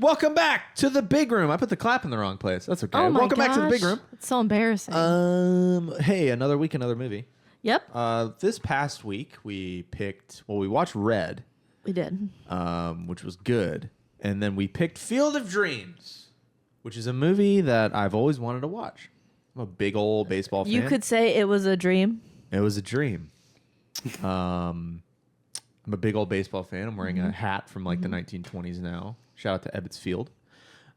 Welcome back to the big room. I put the clap in the wrong place. That's okay. Oh my Welcome back to the big gosh. room. It's so embarrassing. Hey, another week, another movie. Yep, This past week we watched Red, we did. which was good, and then we picked Field of Dreams, which is a movie that I've always wanted to watch. I'm a big old baseball fan. You could say it was a dream. It was a dream. I'm a big old baseball fan. I'm wearing a hat from like the 1920s now. Shout out to Ebbets Field.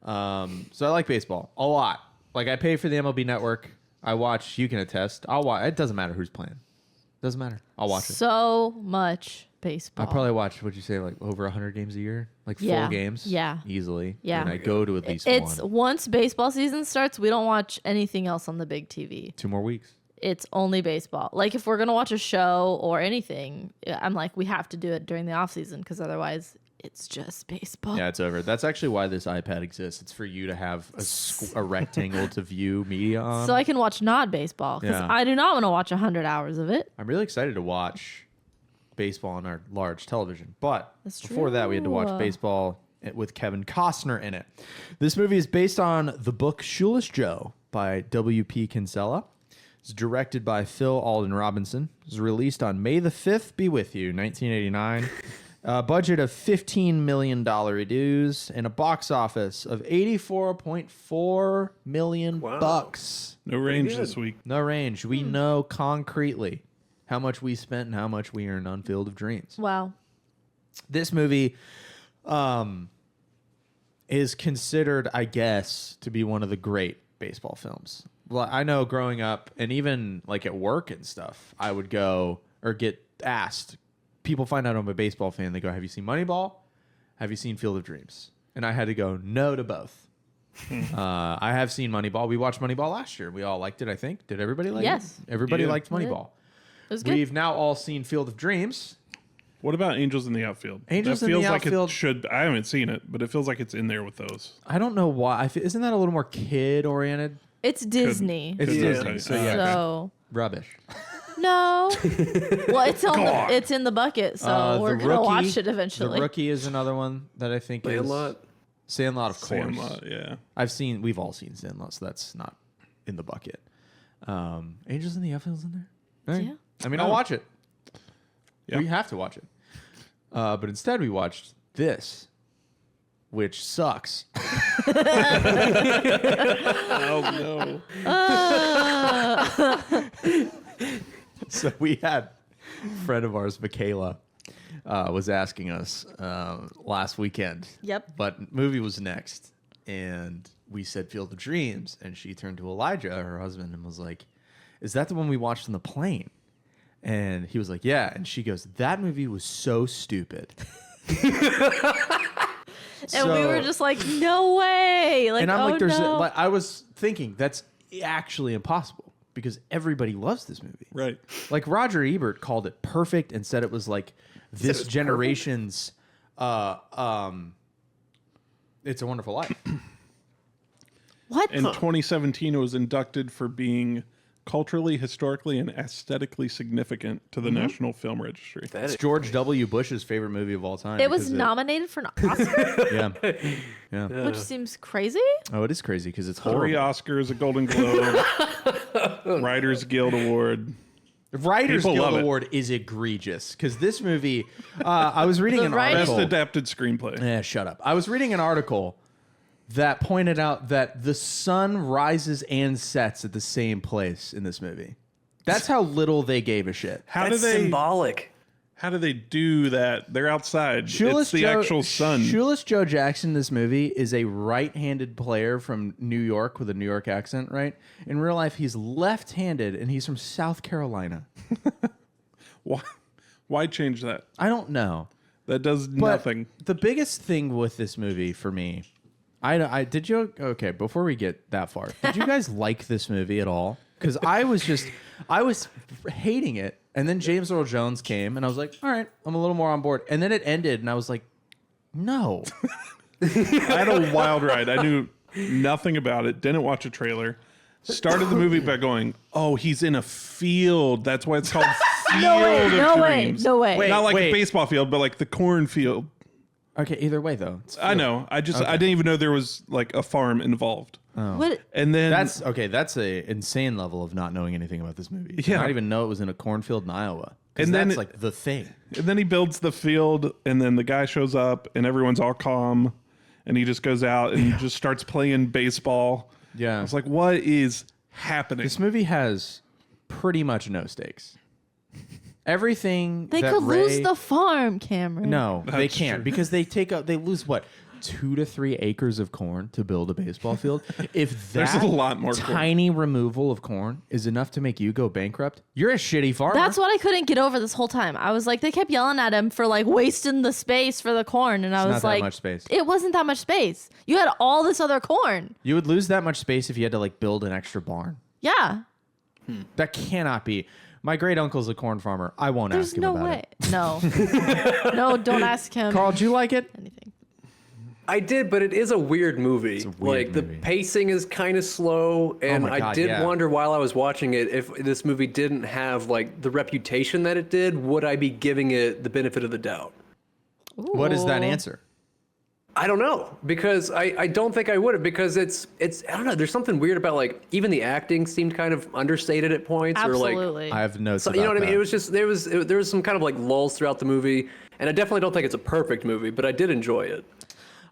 So I like baseball a lot. Like I pay for the MLB Network. I watch. You can attest. I'll watch. It doesn't matter who's playing. Doesn't matter. I'll watch it. So much baseball. I probably watch. What'd you say? Like over 100 games a year? Like Yeah. full games? Yeah. Easily. Yeah. And I go to at least It's one. once baseball season starts, we don't watch anything else on the big TV. 2 more weeks. It's only baseball. Like if we're gonna watch a show or anything, I'm like, we have to do it during the off season because otherwise it's just baseball. Yeah, it's over. That's actually why this iPad exists. It's for you to have a rectangle to view media on. So I can watch not baseball because Yeah. I do not want to watch 100 hours of it. I'm really excited to watch baseball on our large television. But That's before that, we had to watch true. baseball with Kevin Costner in it. This movie is based on the book Shoeless Joe by W.P. Kinsella. It's directed by Phil Alden Robinson. It was released on May the 5th, be with you, 1989. Budget of $15 million dues and a box office of $84.4 million bucks. No range this week. No range. We know concretely how much we spent and how much we earned on Field of Dreams. Wow. This movie is considered, I guess, to be one of the great baseball films. Well, I know growing up and even like at work and stuff, I would go or get asked. People find out I'm a baseball fan. They go, "Have you seen Moneyball? Have you seen Field of Dreams?" And I had to go, no to both. I have seen Moneyball. We watched Moneyball last year. We all liked it, I think. Did everybody like Yes. it? Everybody Yeah. liked We did. Moneyball. It was good. We've now all seen Field of Dreams. What about Angels in the Outfield? Angels that in the feels like Outfield- it should. I haven't seen it, but it feels like it's in there with those. I don't know why. Isn't that a little more kid-oriented? It's Disney. It's Yeah. Disney, so yeah. So Rubbish. no. Well, it's in the bucket, so we're The gonna Rookie- watch it eventually. The Rookie is another one that I think Sandlot. is... Sandlot, of course. Sandlot, yeah. We've all seen Sandlot, so that's not in the bucket. Angels in the Outfield's in there? All right. Yeah. I mean, I'll watch it. Yeah. We have to watch it. But instead we watched this, which sucks. Oh no. So we had a friend of ours, Michaela, was asking us last weekend. Yep. But movie was next. And we said Field of Dreams. And she turned to Elijah, her husband, and was like, "Is that the one we watched on the plane?" And he was like, "Yeah." And she goes, "That movie was so stupid." And we were just like, no way. Like, and I'm oh like, no. like, I was thinking that's actually impossible because everybody loves this movie. Right. Like Roger Ebert called it perfect and said it was like this was generation's It's a Wonderful Life. What? In 2017, it was inducted for being culturally, historically, and aesthetically significant to the National Film Registry. That It's is- George W. Bush's favorite movie of all time. It was because nominated for an Oscar, Yeah. Yeah. which seems crazy. Oh, it is crazy because it's 3 horrible. Oscars, a Golden Globe, Writers Guild Award. Writers People Guild love it. Award is egregious because this movie, I was reading The an writing- Best article. adapted screenplay. Yeah, shut up. I was reading an article that pointed out that the sun rises and sets at the same place in this movie. That's how little they gave a shit. How That's do they? symbolic. How do they do that? They're outside. Shoeless it's the Joe, actual sun. Shoeless Joe Jackson in this movie is a right-handed player from New York with a New York accent, right? In real life, he's left-handed, and he's from South Carolina. Why change that? I don't know. That does But nothing. the biggest thing with this movie for me, okay, before we get that far, did you guys like this movie at all? Because I was hating it. And then James Earl Jones came, and I was like, all right, I'm a little more on board. And then it ended, and I was like, no. I had a wild ride. I knew nothing about it. Didn't watch a trailer. Started the movie by going, "Oh, he's in a field. That's why it's called Field of No way. Dreams." No way. Wait. Not like wait. a baseball field, but like the cornfield. Okay, either way though. I know. I didn't even know there was like a farm involved. What? And then That's okay. That's a insane level of not knowing anything about this movie. Yeah. Not even know it was in a cornfield in Iowa. And And then that's it- like the thing. And then he builds the field, and then the guy shows up, and everyone's all calm, and he just goes out and just starts playing baseball. Yeah. I was like, what is happening? This movie has pretty much no stakes. Everything They that could lose Ray- the farm, Cameron. No, they That's can't true. because they lose what 2 to 3 acres of corn to build a baseball field. If There's that a lot more corn. tiny removal of corn is enough to make you go bankrupt, you're a shitty farmer. That's what I couldn't get over this whole time. I was like, they kept yelling at him for like wasting the space for the corn, and I It's was not that like, much space. it wasn't that much space. You had all this other corn. You would lose that much space if you had to like build an extra barn. Yeah, That cannot be. My great uncle's a corn farmer. I won't there's ask him no about way. it. No, no, don't ask him Carl, do you like it? anything. I did, but it is a weird movie. a weird like the movie. pacing is kind of slow, and my I God, did yeah. wonder while I was watching it if this movie didn't have like the reputation that it did, would I be giving it the benefit of the doubt? What is that Ooh. answer? I don't know, because I don't think I would have, because it's I don't know, there's something weird about like even the acting seemed kind of understated at points, or like Absolutely. I have notes so, about you know what I that. mean. It was just there was some kind of like lulls throughout the movie, and I definitely don't think it's a perfect movie, but I did enjoy it.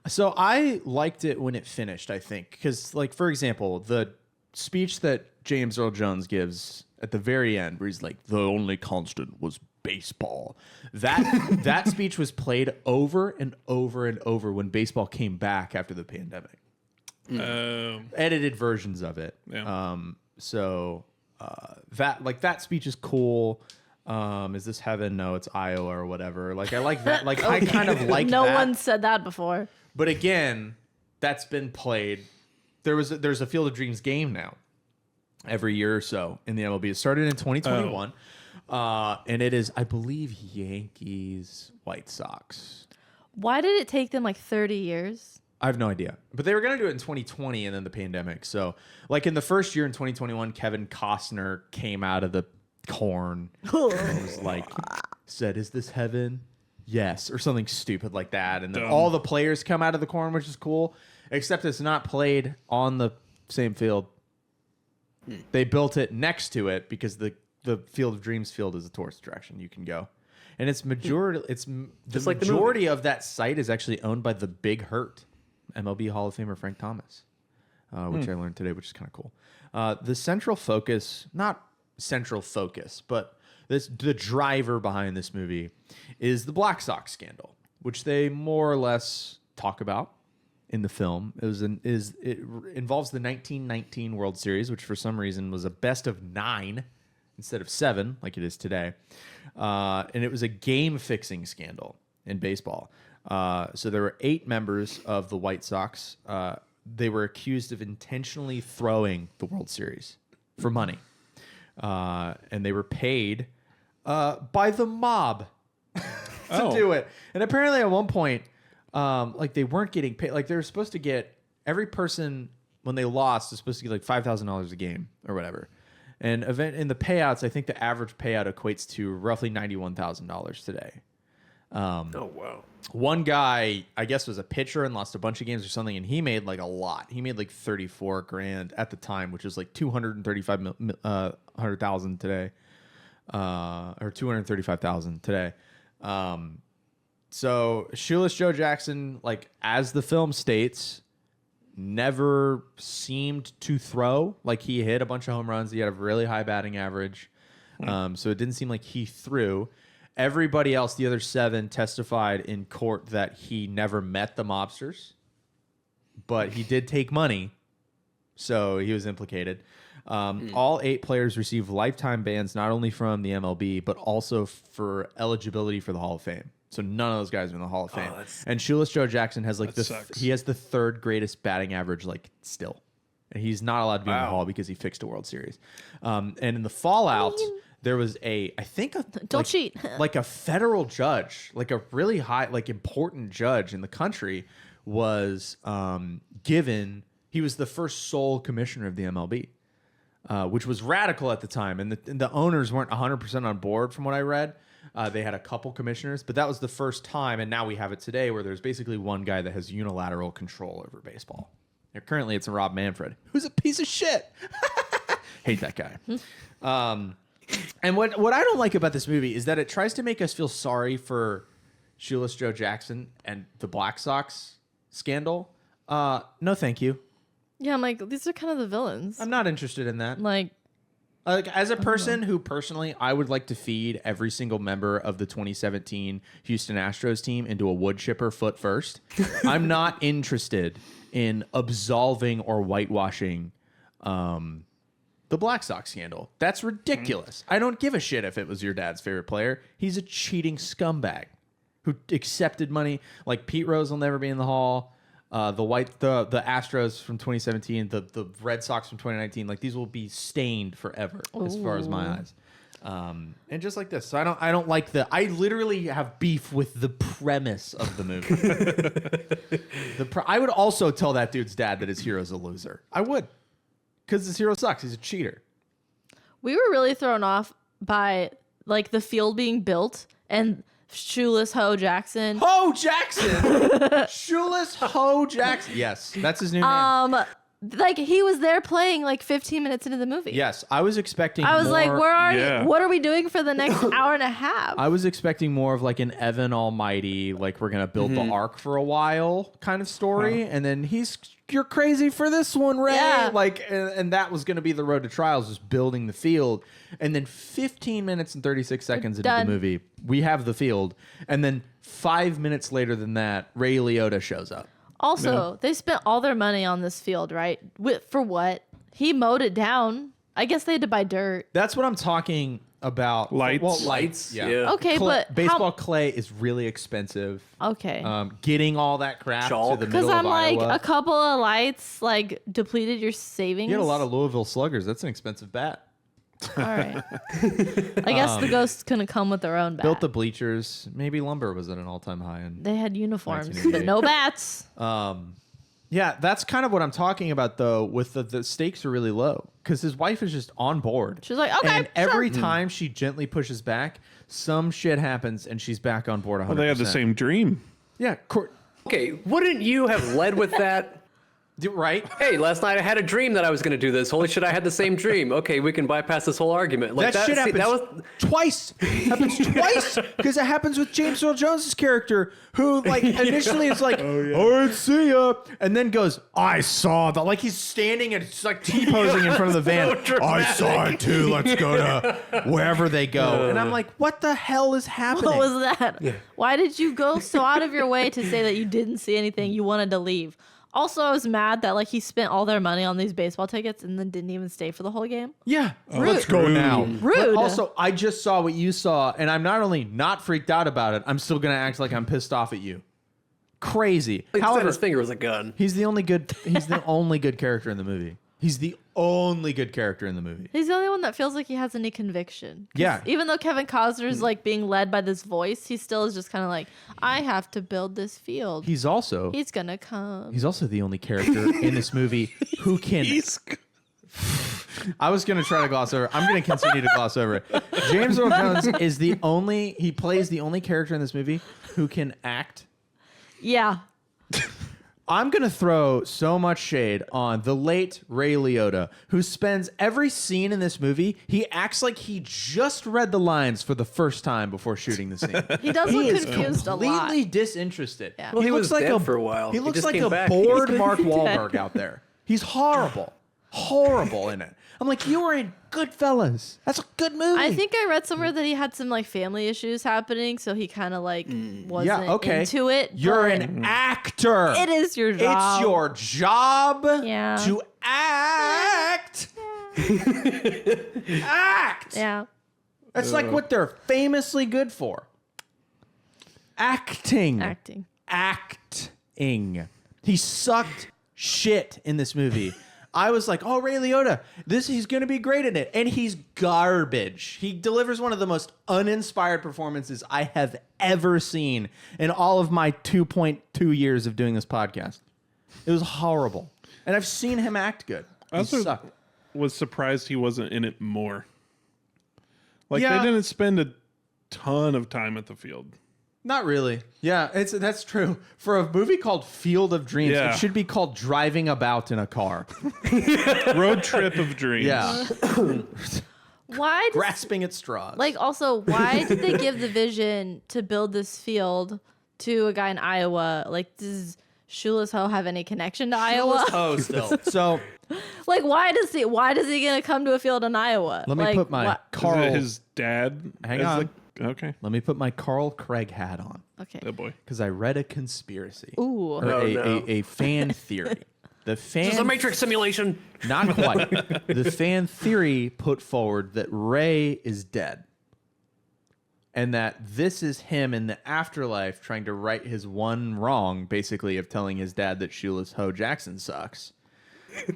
So I liked it when it finished, I think. Because, like, for example, the speech that James Earl Jones gives at the very end, where he's like, the only constant was baseball. That speech was played over and over and over when baseball came back after the pandemic. Edited versions of it. Yeah. So that speech is cool. Is this heaven? No, it's Iowa or whatever. Like I like that. Like I kind of like no that. one said that before. But again, that's been played. There's a Field of Dreams game now every year or so in the MLB. It started in 2021. And it is, I believe, Yankees, White Sox. Why did it take them like 30 years? I have no idea. But they were going to do it in 2020 and then the pandemic. So, like in the first year in 2021, Kevin Costner came out of the corn and was like, said, "Is this heaven?" Yes, or something stupid like that. And then Dumb. all the players come out of the corn, which is cool, except it's not played on the same field. They built it next to it because the Field of Dreams field is a tourist attraction. You can go. And it's majority. It's Just the like the majority of that site is actually owned by the Big Hurt, MLB Hall of Famer Frank Thomas, which I learned today, which is kind of cool. The central focus, not central focus, but the driver behind this movie is the Black Sox scandal, which they more or less talk about in the film. It involves the 1919 World Series, which for some reason was a best of 9 instead of 7, like it is today. And it was a game-fixing scandal in baseball. So there were 8 members of the White Sox. They were accused of intentionally throwing the World Series for money. And they were paid by the mob to do it. And apparently at one point, like they weren't getting paid. Like they were supposed to get, every person when they lost was supposed to get like $5,000 a game or whatever. And in the payouts, I think the average payout equates to roughly $91,000 today. Oh wow. One guy, I guess, was a pitcher and lost a bunch of games or something, and he made like a lot. He made like 34 grand at the time, which is like 100,000 today, or 235,000 today. So Shoeless Joe Jackson, like as the film states, never seemed to throw. Like he hit a bunch of home runs. He had a really high batting average. So it didn't seem like he threw. Everybody else, the other 7, testified in court that he never met the mobsters, but he did take money, so he was implicated. All 8 players received lifetime bans, not only from the MLB, but also for eligibility for the Hall of Fame. So none of those guys are in the Hall of Fame. And Shoeless Joe Jackson has like That sucks. he has the 3rd greatest batting average, like still, and he's not allowed to be in the Hall because he fixed a World Series. And in the fallout, there was Don't cheat. like a federal judge, like a really high, like important judge in the country was given. He was the first sole commissioner of the MLB. which was radical at the time. And the owners weren't 100% on board from what I read. They had a couple commissioners, but that was the first time. And now we have it today where there's basically one guy that has unilateral control over baseball. And currently it's Rob Manfred, who's a piece of shit. Hate that guy. And what I don't like about this movie is that it tries to make us feel sorry for Shoeless Joe Jackson and the Black Sox scandal. No, thank you. Yeah, I'm like, these are kind of the villains. I'm not interested in that. Like as a person who personally, I would like to feed every single member of the 2017 Houston Astros team into a wood chipper foot first. I'm not interested in absolving or whitewashing the Black Sox scandal. That's ridiculous. I don't give a shit if it was your dad's favorite player. He's a cheating scumbag who accepted money. Like Pete Rose will never be in the Hall. The Astros from 2017, the Red Sox from 2019, like these will be stained forever as far as my eyes. And just like this. So I don't like I literally have beef with the premise of the movie. I would also tell that dude's dad that his hero's a loser. I would. Because his hero sucks. He's a cheater. we were really thrown off by like the field being built and Shoeless Ho Jackson. Ho Jackson! Shoeless Ho Jackson. Yes, that's his new name. Like he was there playing like 15 minutes into the movie. Yes, I was expecting I was like, more- where are Yeah. you? What are we doing for the next hour and a half? I was expecting more of like an Evan Almighty, like we're gonna build the arc for a while kind of story, and then you're crazy for this one, Ray. Yeah. Like, and that was gonna be the road to trials, just building the field, and then 15 minutes and 36 seconds into done. the movie, we have the field, and then 5 minutes later than that, Ray Liotta shows up. Also, they spent all their money on this field, right? For what? He mowed it down. I guess they had to buy dirt. That's what I'm talking about. Lights. Well, Lights, yeah. Okay, but baseball clay is really expensive. Okay. Getting all that crap Chalk. to the Because middle I'm of like, Iowa. a couple of lights like depleted your savings. You had a lot of Louisville Sluggers. That's an expensive bat. All right. I guess the ghosts couldn't come with their own bat. Built the bleachers. Maybe lumber was at an all-time high. And They had uniforms, 1988. but no bats. yeah, that's kind of what I'm talking about, though. With the stakes are really low because his wife is just on board. She's like, okay, and every sure. time she gently pushes back, some shit happens and she's back on board 100%. Well, they had the same dream. Yeah, Okay, wouldn't you have led with that? right. Hey, last night I had a dream that I was going to do this. Holy shit, I had the same dream. Okay, we can bypass this whole argument. Like That shit happens that was twice. Happens twice because it happens with James Earl Jones's character, who like initially is like, "All right, see ya," and then goes, "I saw that." Like he's standing and it's like T-posing in front of the van. I saw it too. Let's go to wherever they go. And I'm like, what the hell is happening? What was that? Why did you go so out of your way to say that you didn't see anything? You wanted to leave. Also, I was mad that like he spent all their money on these baseball tickets and then didn't even stay for the whole game. Yeah, Rude. let's go now. Rude. But also, I just saw what you saw, and I'm not only not freaked out about it, I'm still gonna act like I'm pissed off at you. Crazy. However, However, his finger was a gun. he's the only good character in the movie. He's the only good character in the movie. He's the only one that feels like he has any conviction. 'Cause Yeah. even though Kevin Costner's like being led by this voice, he still is just kind of like, I have to build this field. He's also gonna come. the only character in this movie who can. I was gonna try to gloss over. I'm gonna continue to gloss over it. James Earl Jones is he plays the only character in this movie who can act. Yeah. I'm going to throw so much shade on the late Ray Liotta, who spends every scene in this movie, he acts like he just read the lines for the first time before shooting the scene. He does He look is confused a lot. completely disinterested. Yeah. Well, he looks was dead for a while. He He looks just like came a back. bored Mark Wahlberg out there. He's horrible. Horrible in it. I'm like, you were in Goodfellas. That's a good movie. I think I read somewhere that he had some like family issues happening, so he kind of like wasn't into it. You're but an actor. It is your job. It's your job Yeah. to act. Act. Yeah. That's like what they're famously good for. Acting. Acting. Acting. He sucked shit in this movie. I was like, oh, Ray Liotta, he's going to be great in it. And he's garbage. He delivers one of the most uninspired performances I have ever seen in all of my 2.2 years of doing this podcast. It was horrible. And I've seen him act good. He sucked. was surprised he wasn't in it more. Like Yeah. they didn't spend a ton of time at the field. Not really. Yeah, that's true. For a movie called Field of Dreams, Yeah. it should be called Driving About in a Car. Road trip of dreams. Yeah. Why? Does, Grasping at straws. like, also, why did they give the vision to build this field to a guy in Iowa? Like, does Shoeless Ho have any connection to Iowa? Oh, still. So Like, why does he gonna come to a field in Iowa? let me like, put my what? Is Carl. it his dad? Hang as on. Okay. Let me put my Carl Craig hat on Okay. Oh boy. because I read a conspiracy. Ooh. Or a fan theory. The fan This is a Matrix simulation. Not quite. The fan theory put forward that Ray is dead. And that this is him in the afterlife trying to right his one wrong, basically, of telling his dad that Shoeless Ho Jackson sucks.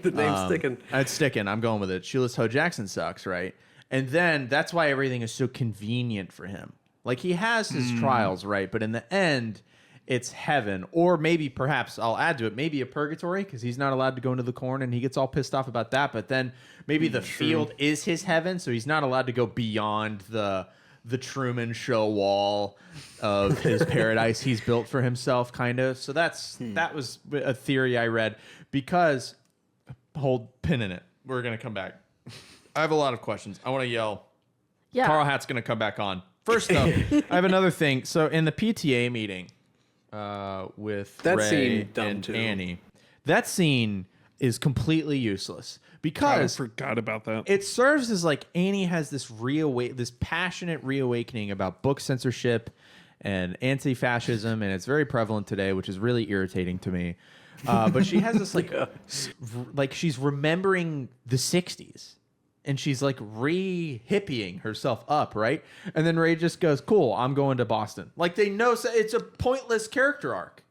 The name's sticking. It's sticking. I'm going with it. Shoeless Ho Jackson sucks, right? And then that's why everything is so convenient for him. Like, he has his trials, right? But in the end, it's heaven. Or maybe, perhaps, I'll add to it, maybe a purgatory, because he's not allowed to go into the corn, and he gets all pissed off about that. But then maybe the field is his heaven, so he's not allowed to go beyond the Truman Show wall of his paradise he's built for himself, kind of. So that was a theory I read. Because, hold pin in it. We're going to come back. I have a lot of questions. I want to yell. Yeah. Carl Hatt's going to come back on. First up, I have another thing. So in the PTA meeting with That Ray seemed dumb, and too. Annie, that scene is completely useless I because forgot about that. it serves as like Annie has this this passionate reawakening about book censorship and anti-fascism, and it's very prevalent today, which is really irritating to me. But she has this like she's remembering the 60s. And she's like re-hippieing herself up, right? And then Ray just goes, "Cool, I'm going to Boston." Like they know it's a pointless character arc.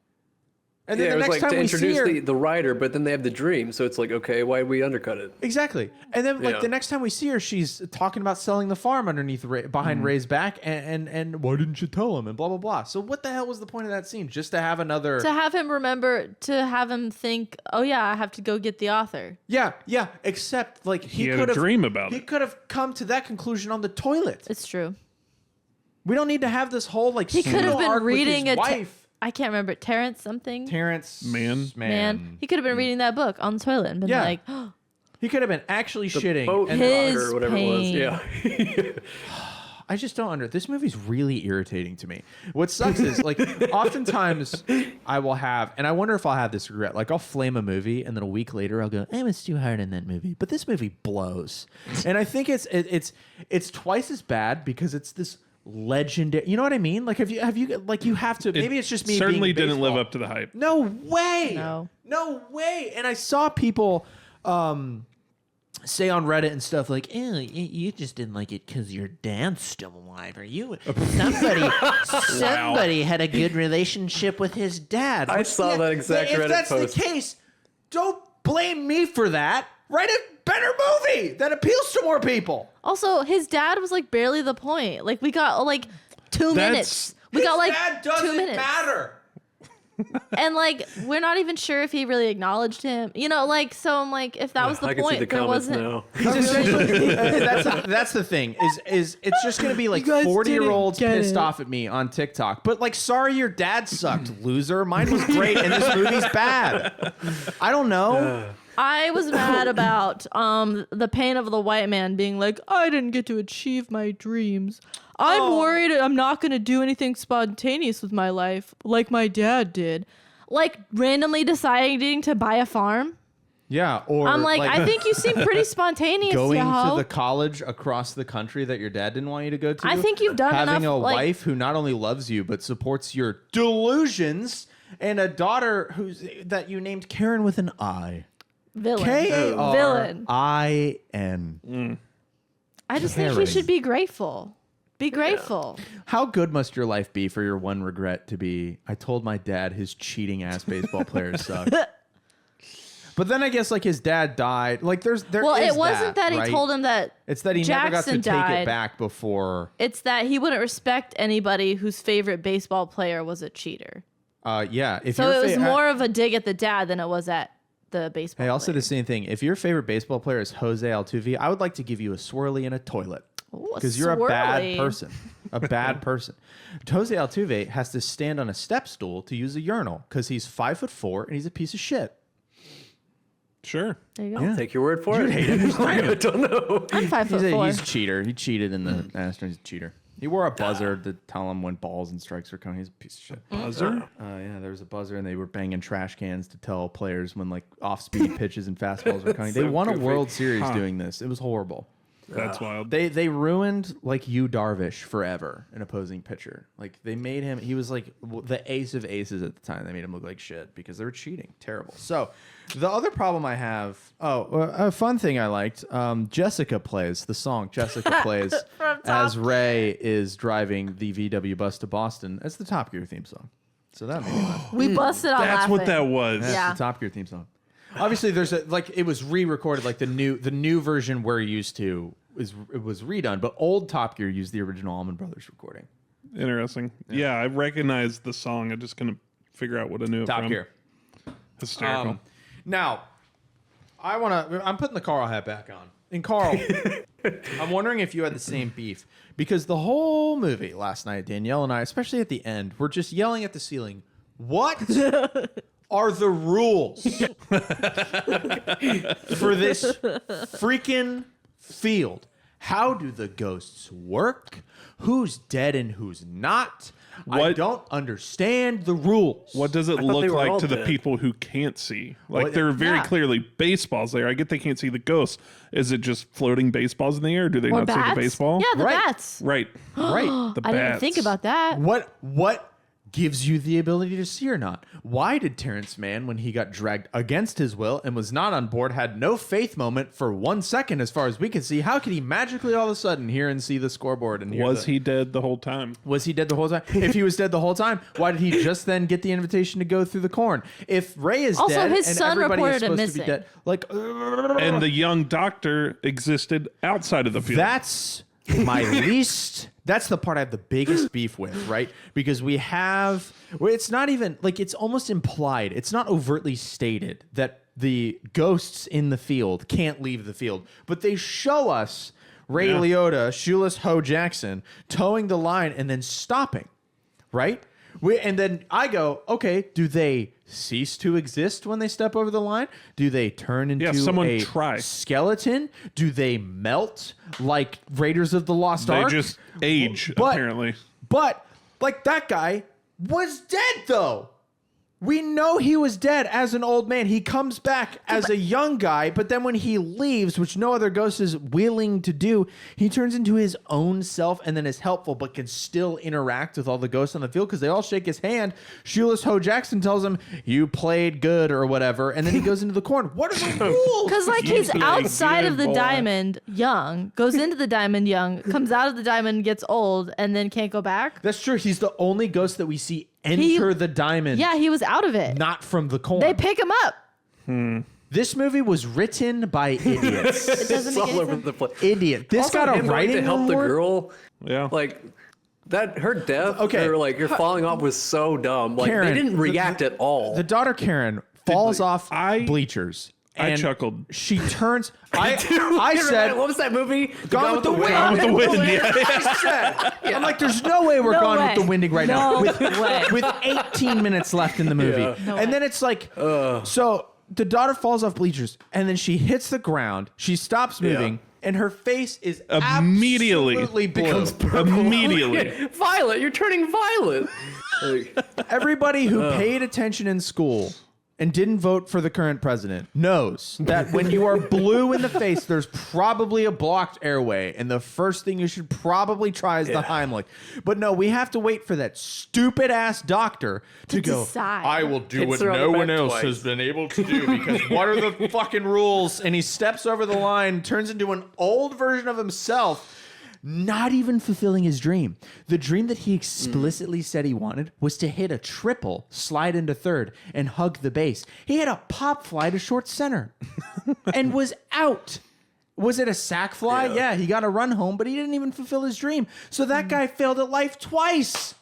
And then Yeah, the it was next like time to we see introduce her, the writer, but then they have the dream, so it's like, okay, why did we undercut it? exactly. And then like Yeah. the next time we see her, she's talking about selling the farm behind Ray's back, and why didn't you tell him? And blah blah blah. So what the hell was the point of that scene? Just to have another? To have him remember, to have him think, oh yeah, I have to go get the author. Yeah. Except like He had could a have dream about He it. could have come to that conclusion on the toilet. It's true. We don't need to have this whole like He could have pseudo been arc with reading his a. wife. I can't remember Terrence something. Terrence Man. Man, he could have been reading that book on the toilet and been Yeah. like, He could have been actually shitting. Boat And His or whatever pain. it was. Yeah. I just don't this movie's really irritating to me. What sucks is like oftentimes I will have, and I wonder if I'll have this regret. Like I'll flame a movie, and then a week later I'll go, "I was too hard in that movie," but this movie blows. And I think it's twice as bad because it's this legendary. You know what I mean? Like have you like you have to? Maybe it's just me. Certainly being didn't live baseball. up to the hype. No way. No. way. And I saw people say on Reddit and stuff like, "Ew, you just didn't like it because your dad's still alive, or you somebody had a good relationship with his dad." I saw that exact if Reddit that's post. the case, don't blame me for that. Write a better movie that appeals to more people. also his dad was like barely the point. Like we got like 2 That's- minutes. We got like That 2 doesn't minutes. matter. And like we're not even sure if he really acknowledged him. You know, like so I'm like if that was the I can point, see the there comments wasn't. now. That's the thing is it's just gonna be like 40-year-olds pissed off at me on TikTok, but like, sorry your dad sucked, loser. Mine was great and this movie's bad. I don't know. I was mad about the pain of the white man being like, I didn't get to achieve my dreams. I'm worried I'm not going to do anything spontaneous with my life like my dad did. Like randomly deciding to buy a farm. Yeah, or I'm like I think you seem pretty spontaneous, going yo. to the college across the country that your dad didn't want you to go to. I think you've done having enough, a like- wife who not only loves you but supports your delusions, and a daughter that you named Karen with an I. Villain. Villain. I just think you should be grateful. Be grateful. How good must your life be for your one regret to be, I told my dad his cheating ass baseball players suck. But then I guess like his dad died. Like there Well, is it wasn't that he right? told him that It's that he never got to Jackson take died. it back before. It's that he wouldn't respect anybody whose favorite baseball player was a cheater. Yeah. If So your it was more of a dig at the dad than it was at the baseball. Hey, I'll say player. the same thing. If your favorite baseball player is Jose Altuve, I would like to give you a swirly in a toilet. Because you're a bad swirly. person. A bad person. Jose Altuve has to stand on a step stool to use a urinal because he's 5'4" and he's a piece of shit. Sure. There you go. Take your word for it. hate him. I don't know. I'm 5'4". He's a cheater. He cheated in the Astros. He's a cheater. He wore a buzzer to tell him when balls and strikes were coming. He's a piece of shit. Buzzer? Yeah, there was a buzzer, and they were banging trash cans to tell players when like off-speed pitches and fastballs were coming. They won a World Series doing this. It was horrible. That's wild. They ruined like Yu Darvish forever, an opposing pitcher. Like they made him. He was like the ace of aces at the time. They made him look like shit because they were cheating. Terrible. So the other problem I have. A fun thing I liked. Jessica plays the song. Jessica plays as Ray is driving the VW bus to Boston. That's the Top Gear theme song. So that made me laugh. We busted out That's laughing. what that was. That's Yeah. the Top Gear theme song. Obviously, there's a like it was re-recorded. Like the new version we're used to it was redone, but old Top Gear used the original Allman Brothers recording. Interesting. Yeah, I recognize the song. I just couldn't figure out what I knew it Top from. Gear. Hysterical. Now, I'm putting the Carl hat back on. And Carl, I'm wondering if you had the same beef because the whole movie last night, Danielle and I, especially at the end, were just yelling at the ceiling. What are the rules for this freaking field? How do the ghosts work? Who's dead and who's not? I What- don't understand the rules. What does it thought look they were like all to the dead. people who can't see? Like Well, there are very yeah. clearly baseballs there. I get they can't see the ghosts. Is it just floating baseballs in the air? Do they Or not see bats? the baseball? Yeah, the Right. bats. Right. Right. The I didn't bats. think about that. What gives you the ability to see or not? Why did Terrence Mann, when he got dragged against his will and was not on board, had no faith moment for 1 second as far as we could see? How could he magically all of a sudden hear and see the scoreboard? And hear Was the- he dead the whole time? Was he dead the whole time? If he was dead the whole time, why did he just then get the invitation to go through the corn? If Ray is Also, dead his and son everybody is reported him supposed to be missing. dead, like And the young doctor existed outside of the field. that's my least. That's the part I have the biggest beef with, right? Because it's not even like it's almost implied. It's not overtly stated that the ghosts in the field can't leave the field, but they show us Ray Liotta, Shoeless Ho Jackson, towing the line and then stopping, right? And then I go, okay, do they cease to exist when they step over the line? Do they turn into someone a try. skeleton? Do they melt like Raiders of the Lost they Ark? just age, But- apparently. But like that guy was dead though. We know he was dead as an old man. He comes back as a young guy, but then when he leaves, which no other ghost is willing to do, he turns into his own self and then is helpful, but can still interact with all the ghosts on the field because they all shake his hand. Shoeless Ho Jackson tells him, "You played good" or whatever, and then he goes into the corn. What are the rules? Because like You he's play outside good, of the boy. diamond young, goes into the diamond young, comes out of the diamond, gets old, and then can't go back. That's true. He's the only ghost that we see enter the diamond. Yeah, he was out of it. Not from the corn. They pick him up. This movie was written by idiots. It doesn't It's make all any over sense. the place. Idiot. This Also, got a him going writing to help award? the girl. Yeah. Like that, her death. Okay. Or like her falling off was so dumb. Like Karen, they didn't react at all. The daughter Karen falls off I- bleachers. I and chuckled. She turns. I You're said, right. What was that movie? Gone with the Wind. Gone with the Wind, I'm like, there's no way we're No gone way. with the winding right now. No With, way. with 18 minutes left in the movie. Yeah. No and way. then it's like, so the daughter falls off bleachers and then she hits the ground. She stops moving. And her face is Immediately absolutely blue. Becomes purple. Immediately. Violet, you're turning violet. Like, Everybody who paid attention in school and didn't vote for the current president knows that when you are blue in the face, there's probably a blocked airway, and the first thing you should probably try is the Heimlich. But no, we have to wait for that stupid ass doctor to go. decide. I will do Hits what her on the no back one else twice. has been able to do because what are the fucking rules? And he steps over the line, turns into an old version of himself. Not even fulfilling his dream. The dream that he explicitly said he wanted was to hit a triple, slide into third, and hug the base. He had a pop fly to short center and was out. Was it a sack fly? Yeah, he got a run home, but he didn't even fulfill his dream. So that guy failed at life twice.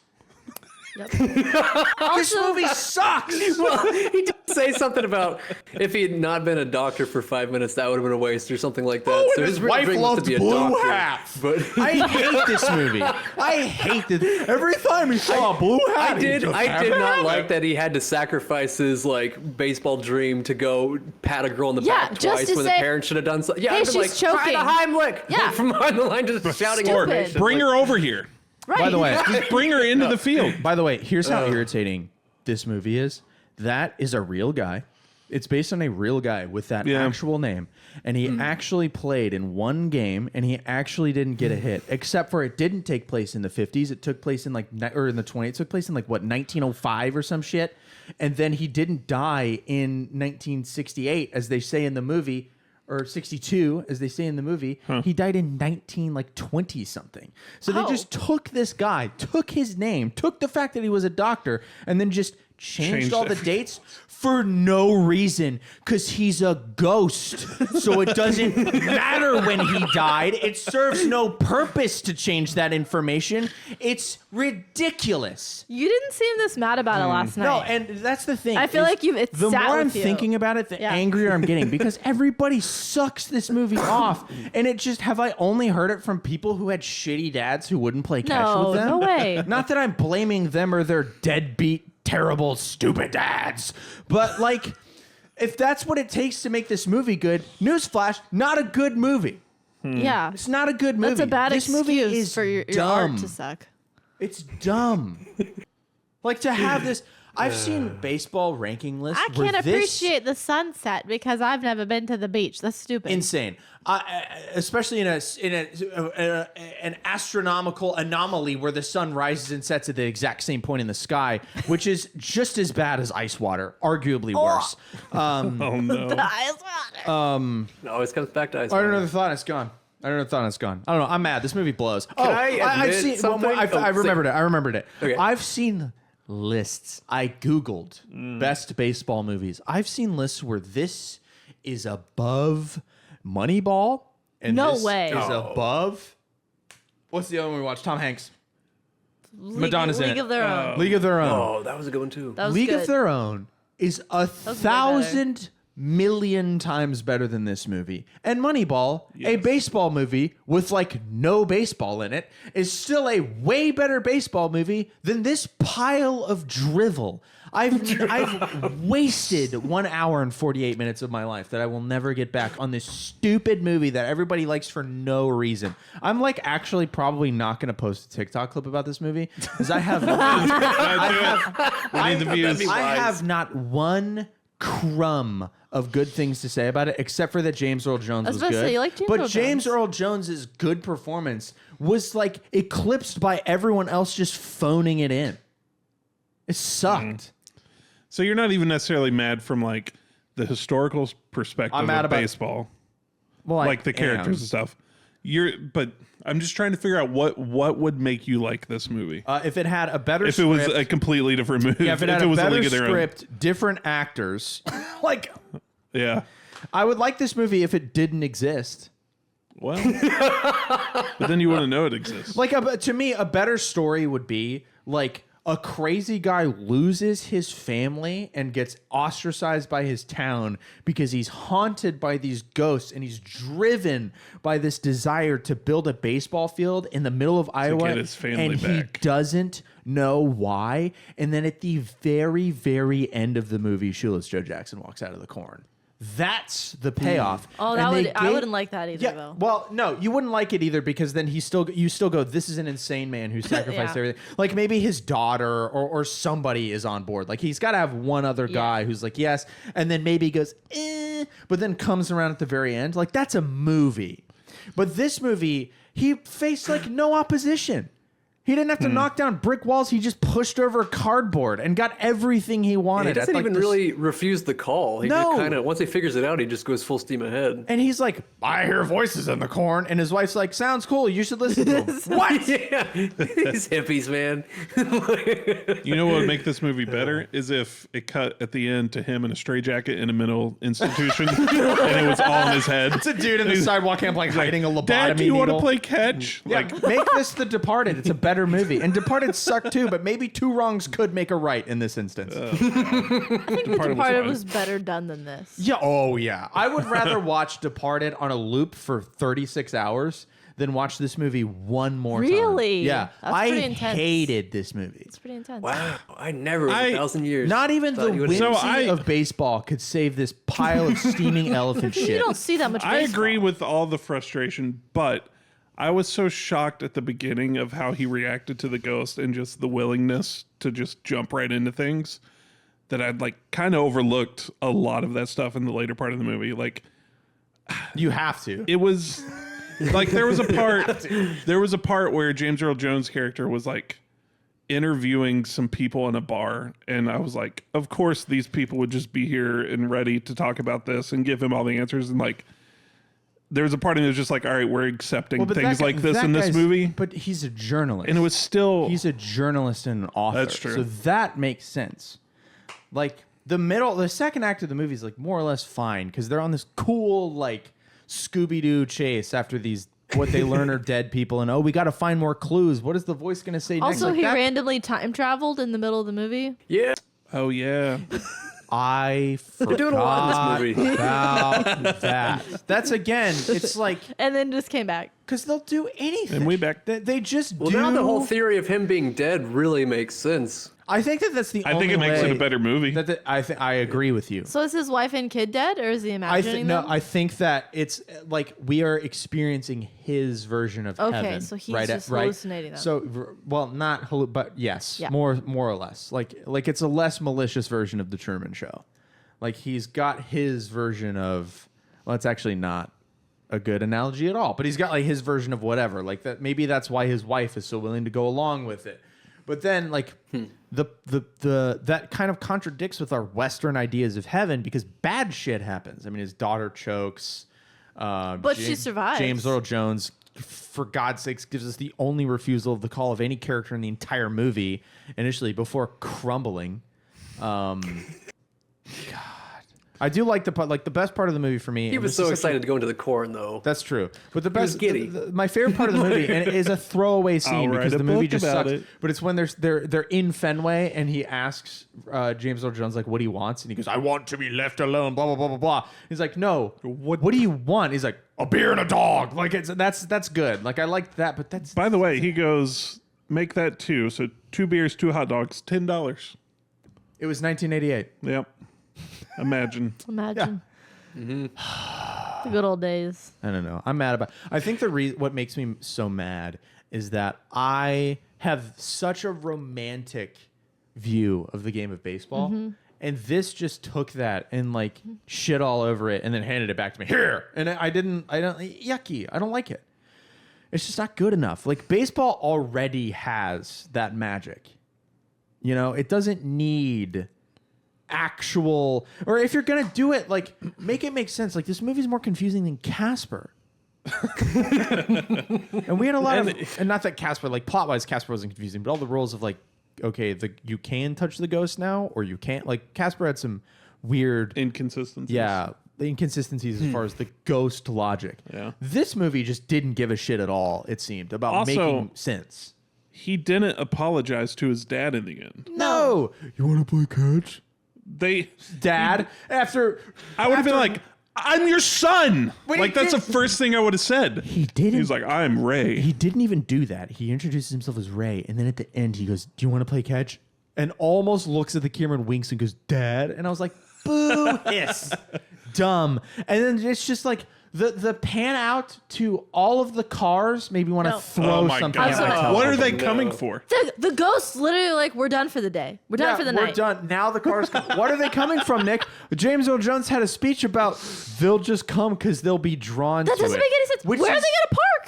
This movie sucks. Well, he did say something about if he had not been a doctor for 5 minutes, that would have been a waste or something like that. Oh, So and his wife dream was loves to be a blue doctor, hats. But I hate this movie. I hate this. Every time he saw a blue hat, I did not like that he had to sacrifice his like baseball dream to go pat a girl in the Yeah, back just twice to when say, the parents should have done something. Yeah, hey, I'd been she's like, try choking. the Heimlich. Yeah. Like, from behind the line, just shouting Or information. Bring Like, her over here. Right. By the way, Just bring her into the field. By the way, here's how irritating this movie is. That is a real guy. It's based on a real guy with that actual name. And he actually played in one game and he actually didn't get a hit. Except for it didn't take place in the 50s. It took place in like, or in the 20s. It took place in like, what, 1905 or some shit. And then he didn't die in 1968, as they say in the movie. Or 62, as they say in the movie, he died in 20 something. So they just took this guy, took his name, took the fact that he was a doctor, and then just changed all the dates for no reason, because he's a ghost. So it doesn't matter when he died. It serves no purpose to change that information. It's ridiculous. You didn't seem this mad about it last night. No, and that's the thing. I feel is like it's the sat more I'm with you. thinking about it, the angrier I'm getting, because everybody sucks this movie off. And it just, have I only heard it from people who had shitty dads who wouldn't play catch No, with them? no way. Not that I'm blaming them or their deadbeat, terrible, stupid dads, but like, if that's what it takes to make this movie good, newsflash, not a good movie. Yeah. It's not a good movie. That's a bad this excuse movie is for your dumb. art to suck. It's dumb. Like, to have this, I've seen baseball ranking lists. I where can't this- appreciate the sunset because I've never been to the beach. That's stupid. Insane, especially in an astronomical anomaly where the sun rises and sets at the exact same point in the sky, which is just as bad as ice water, arguably worse. Oh no. it always comes back to ice. I don't know the thought. It's gone. I don't know. I'm mad. This movie blows. I I've admit seen. something? I remembered it. Okay. I've seen lists. I googled best baseball movies. I've seen lists where this is above Moneyball, and No this way. is above. What's the other one we watched? Tom Hanks. Madonna's in League it. of Their Own. League of Their Own. Oh, that was a good one too. That was League good. of Their Own is a was way 1,000 million times better than this movie. And Moneyball, a baseball movie with like no baseball in it, is still a way better baseball movie than this pile of drivel. I've wasted 1 hour and 48 minutes of my life that I will never get back on this stupid movie that everybody likes for no reason. I'm like actually probably not going to post a TikTok clip about this movie because I have We need the views. I have not one crumb of good things to say about it, except for that James Earl Jones was about to good. say, you like James but Earl James Jones. Earl Jones's good performance was like eclipsed by everyone else just phoning it in. It sucked. So you're not even necessarily mad from like the historical perspective I'm mad of about- baseball, Well, like the characters and stuff. But I'm just trying to figure out what would make you like this movie. If it had a better If it script, was a completely different movie, yeah, if it had a was better League of Their Own. script, different actors, like Yeah. I would like this movie if it didn't exist. Well, but then you wouldn't know it exists. Like to me, a better story would be like a crazy guy loses his family and gets ostracized by his town because he's haunted by these ghosts and he's driven by this desire to build a baseball field in the middle of Iowa, get his family and he back. doesn't know why. And then at the very, very end of the movie, Shoeless Joe Jackson walks out of the corn. That's the payoff. Oh, And that they I wouldn't like that either, Yeah, though. well, no, you wouldn't like it either because then you still go, this is an insane man who sacrificed Yeah. everything. Like maybe his daughter or somebody is on board. Like he's got to have one other guy who's like, yes. And then maybe he goes, but then comes around at the very end. Like that's a movie. But this movie, he faced like no opposition. He didn't have to knock down brick walls. He just pushed over cardboard and got everything he wanted. He doesn't at, like, even this- really refuse the call. He No. just kind of, once he figures it out, he just goes full steam ahead. And he's like, I hear voices in the corn. And his wife's like, sounds cool. You should listen to him. What? Yeah, these hippies, man. You know what would make this movie better is if it cut at the end to him in a straitjacket in a mental institution and it was all in his head. It's a dude in the sidewalk camp like hiding a lobotomy Dad, do you want to needle. play catch? Yeah, Like, make this The Departed. It's a better better movie. And Departed sucked too, but maybe two wrongs could make a right in this instance. I think Departed fine. was better done than this. Yeah. Oh, yeah. I would rather watch Departed on a loop for 36 hours than watch this movie one more time. Really? Yeah. That's I pretty intense. hated this movie. It's pretty intense. Wow, I never in a 1,000 years. Not even the thought you would- whimsy of baseball could save this pile of steaming elephant You shit. don't see that much I baseball. agree with all the frustration, but I was so shocked at the beginning of how he reacted to the ghost and just the willingness to just jump right into things that I'd like kind of overlooked a lot of that stuff in the later part of the movie. Like You have to. it was like there was a part where James Earl Jones' character was like interviewing some people in a bar, and I was like, of course these people would just be here and ready to talk about this and give him all the answers, and like there was a part of me that was just like, all right, we're accepting But things that guy- like this that in this guy's- movie. But he's a journalist. And it was still He's a journalist and an author. That's true. So that makes sense. Like the second act of the movie is like more or less fine because they're on this cool like Scooby-Doo chase after these what they learn are dead people, and we got to find more clues. What is the voice going to say next? Also, Like, he that- randomly time traveled in the middle of the movie. Yeah, oh yeah. I forgot doing a lot in this movie. about that. That's again, it's like And then just came back. because they'll do anything. And we back. They just well, do. now the whole theory of him being dead really makes sense. I think that's the. I only think it makes way it a better movie. I agree with you. So is his wife and kid dead, or is he imagining them? I think that it's like we are experiencing his version of Okay, heaven. so he's right just right? hallucinating them. So, well, not but yes, Yeah. more or less. Like it's a less malicious version of the Truman Show. Like he's got his version of. Well, it's actually not a good analogy at all. But he's got like his version of whatever. Like that. Maybe that's why his wife is so willing to go along with it. But then, like the that kind of contradicts with our Western ideas of heaven because bad shit happens. I mean, his daughter chokes, But she survives. James Earl Jones, for God's sakes, gives us the only refusal of the call of any character in the entire movie initially before crumbling. God, I do like the part. Like the best part of the movie for me. He and was this so is such a- excited to go into the corn, though. That's true. But the was best, giddy. my favorite part of the movie, and it is a throwaway scene I'll because write the a movie book just about sucks. it. But it's when they're in Fenway and he asks James Earl Jones like what he wants, and he goes, "I want to be left alone." Blah blah blah blah blah. He's like, "No, what do you want?" He's like, "A beer and a dog." Like that's good. Like I like that, but that's By the way, he goes, make that two. So 2 beers, 2 hot dogs, $10. it was 1988. Yep. Imagine. Imagine. The good old days. I don't know. I'm mad about. I think what makes me so mad is that I have such a romantic view of the game of baseball, and this just took that and like shit all over it, and then handed it back to me here. And I don't yucky. I don't like it. It's just not good enough. Like baseball already has that magic. You know, it doesn't need actual, or if you're gonna do it, like make it make sense. Like this movie's more confusing than Casper. And we had a lot of, and not that Casper, like plot wise, Casper wasn't confusing, but all the rules of like, okay, you can touch the ghost now, or you can't. Like Casper had some weird, Inconsistencies. yeah, the inconsistencies as far as the ghost logic. Yeah. This movie just didn't give a shit at all. It seemed about Also- making sense. He didn't apologize to his dad in the end. No, you want to play catch, They, Dad? After I would have been like, I'm your son. But Like he that's the did- first thing I would have said. he didn't. He's like, I'm Ray. He didn't even do that. He introduces himself as Ray, and then at the end he goes, "Do you want to play catch?" And almost looks at the camera and winks and goes, "Dad." And I was like, "Boo, hiss, dumb." And then it's just like the pan out to all of the cars. Maybe want to No. throw Oh my something. god! at my What are telephone. they No. coming for? The ghosts literally like, we're done for the day. We're done for the we're night. done. Now the cars come. What are they coming from, Nick? James Earl Jones had a speech about they'll just come because they'll be drawn That to doesn't it. make any sense. Which Where are is- they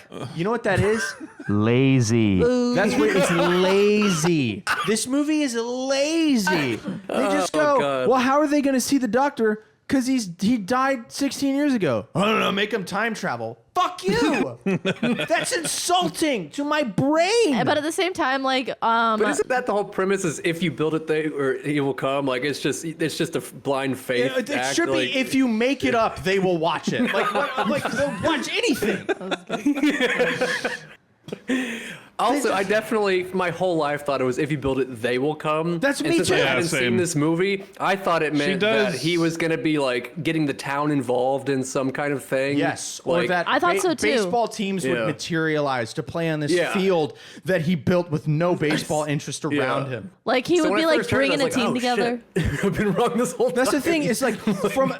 gonna park? You know what that is? Lazy. That's what it's lazy. This movie is lazy. They just go, God. well, how are they going to see the doctor? Because he died 16 years ago. I don't know, make him time travel. Fuck you. That's insulting to my brain. But at the same time, like, But isn't that the whole premise? Is if you build it, he will come. Like it's just a blind faith. It act, should like, be if you make it up, they will watch it. Like they'll watch anything. Also, I definitely, my whole life thought it was if you build it, they will come. That's And me since too. I Yeah, hadn't same. seen this movie, I thought it meant that does- he was going to be like getting the town involved in some kind of thing. Yes, like, or that I thought so, too. baseball teams would Yeah. materialize to play on this Yeah. field that he built with no baseball interest around him. Like he So would when be I like first heard it, I bringing a was team like, oh, together. shit. I've been wrong this whole time. That's the thing. It's like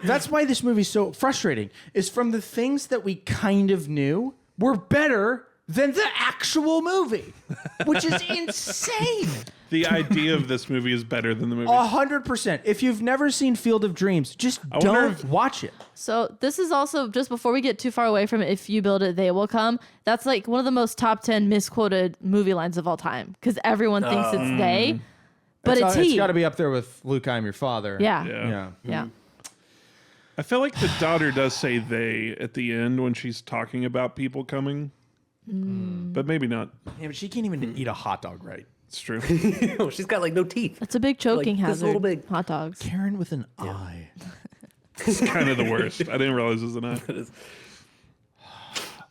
that's why this movie's so frustrating. Is from the things that we kind of knew were better than the actual movie, which is insane. The idea of this movie is better than the movie. 100%. If you've never seen Field of Dreams, just wonder don't if- watch it. So this is also just before we get too far away from it. If you build it, they will come. That's like one of the most top 10 misquoted movie lines of all time because everyone thinks it's they, but it's It's he. got to be up there with Luke, I'm your father. Yeah. Yeah. Yeah. I feel like the daughter does say they at the end when she's talking about people coming. But maybe not. Yeah, but she can't even eat a hot dog right. It's true. She's got like no teeth. It's a big choking Like, this hazard. little big- Hot dogs. Karen with an eye. It's kind of the worst. I didn't realize it was an eye.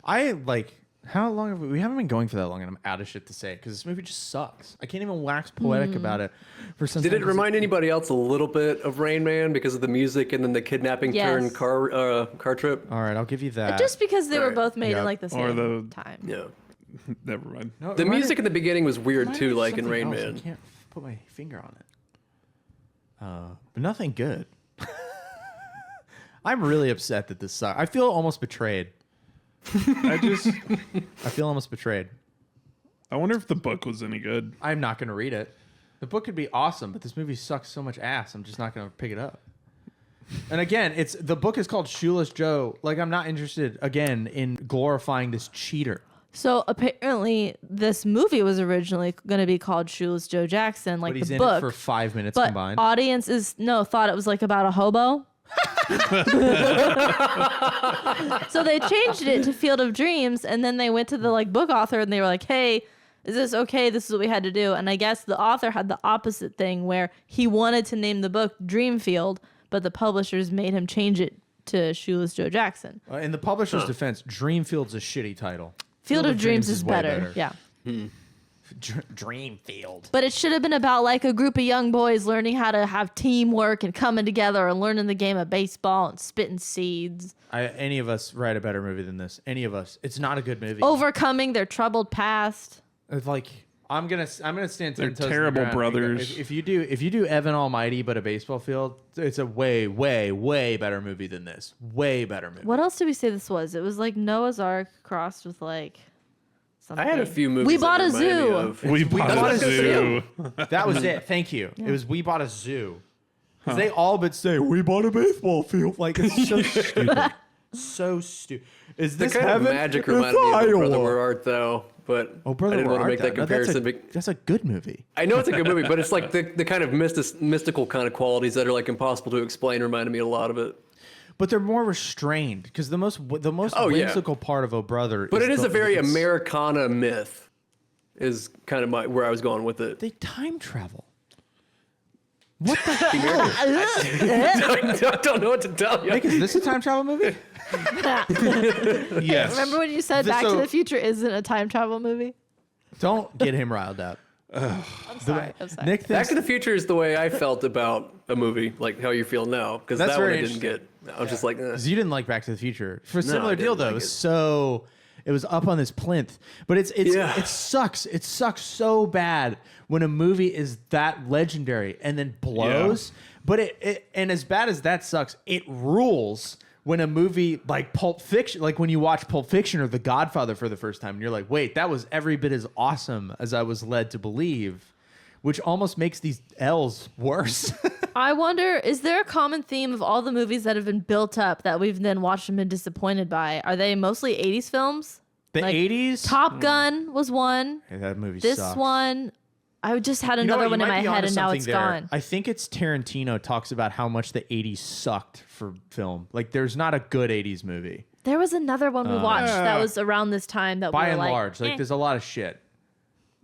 I like. How long have we haven't been going for that long, and I'm out of shit to say because this movie just sucks. I can't even wax poetic about it. For some Did it remind anybody else a little bit of Rain Man because of the music and then the kidnapping Yes. turn car trip? All right, I'll give you that. Just because they were Right. both made Yep. in like the Or same the- time. Yeah. Never mind. No, The remind music me- in the beginning was weird remind too, me of like in something Rain else. Man. I can't put my finger on it. But nothing good. I'm really upset that this sucks. I feel almost betrayed. I feel almost betrayed. I wonder if the book was any good. I'm not going to read it. The book could be awesome, but this movie sucks so much ass. I'm just not going to pick it up. And again, the book is called Shoeless Joe. Like, I'm not interested again in glorifying this cheater. So apparently, this movie was originally going to be called Shoeless Joe Jackson, like But he's the in book. it for 5 minutes but combined. audiences thought it was like about a hobo. So they changed it to Field of Dreams, and then they went to the like book author and they were like, "Hey, is this okay? This is what we had to do." And I guess the author had the opposite thing where he wanted to name the book Dreamfield, but the publishers made him change it to Shoeless Joe Jackson. In the publisher's defense, Dreamfield's a shitty title. Field of Dreams is way better. Yeah. Dreamfield. But it should have been about like a group of young boys learning how to have teamwork and coming together and learning the game of baseball and spitting seeds, Any of us write a better movie than this. Any of us. It's not a good movie. overcoming their troubled past. It's like I'm gonna stand 10 They're toes to the terrible ground. brothers. If you do Evan Almighty but a baseball field, it's a way better movie than this. Way better movie. What else did we say this was? It was like Noah's Ark crossed with like something. I had a few movies. We that Bought a reminded me Zoo. of- We bought Bought a a zoo. That was it. Thank you. It was We Bought a Zoo. 'Cause they all but say we bought a baseball field. Like it's so stupid. So stupid. Is The this kind heaven? of magic It's reminded me of Iowa. Brother Where Art though, but Oh, Brother, I didn't Where want to make Art that Thou? No, that's comparison. that's a good movie. I know it's a good movie, but it's like the kind of mystical kind of qualities that are like impossible to explain reminded me a lot of it. But they're more restrained because the most Oh, yeah. whimsical part of Oh Brother. But it is the- a very it's- Americana myth, is kind of where I was going with it. They time travel. What the hell? I don't know what to tell you. Nick, is this a time travel movie? Yes. Remember when you said This- Back to so- the Future isn't a time travel movie? Don't get him riled up. I'm sorry. I'm sorry. Nick Back thinks to the Future is the way I felt about a movie, like how you feel now, because That's that one I very didn't get. I was just like, eh. 'cause you didn't like Back to the Future for a No, similar I deal didn't though. like It was it. so it was up on this plinth, but Yeah. it sucks. It sucks so bad when a movie is that legendary and then blows. But it and as bad as that sucks, it rules when a movie like Pulp Fiction, like when you watch Pulp Fiction or The Godfather for the first time, and you're like, wait, that was every bit as awesome as I was led to believe, which almost makes these L's worse. I wonder, is there a common theme of all the movies that have been built up that we've then watched and been disappointed by? Are they mostly 80s films? The Like, 80s? Top Gun was one. Hey, that movie This sucks. one, I just had You know another what? one You in might my be head onto and now something it's there. gone. I think it's Tarantino talks about how much the 80s sucked for film. Like, there's not a good 80s movie. There was another one we watched that was around this time that By we were and like, large. Like, eh. there's a lot of shit.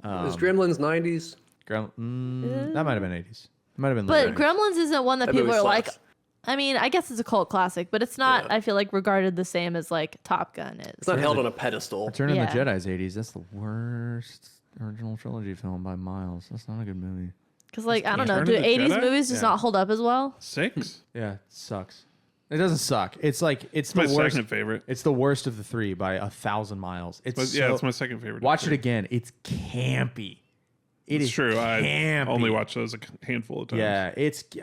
Is Gremlins 90s? That might have been 80s. It might have been But late 90s. Gremlins isn't one that That people movie are like, slaps. I mean, I guess it's a cult classic, but it's not, Yeah. I feel like, regarded the same as like Top Gun is. It's not held on a pedestal. Return of Yeah. the Jedi's 80s. That's the worst original trilogy film by miles. That's not a good movie. Because, like, I don't know, Return do of the 80s Jedi? movies just Yeah. not hold up as well? 6? Yeah, it sucks. It doesn't suck. It's like it's My the worst. second favorite. It's the worst of the three by 1,000 miles. It's But so, yeah, it's my second favorite. watch it again. It's campy. It's true. I campy. only watched those a handful of times. Yeah,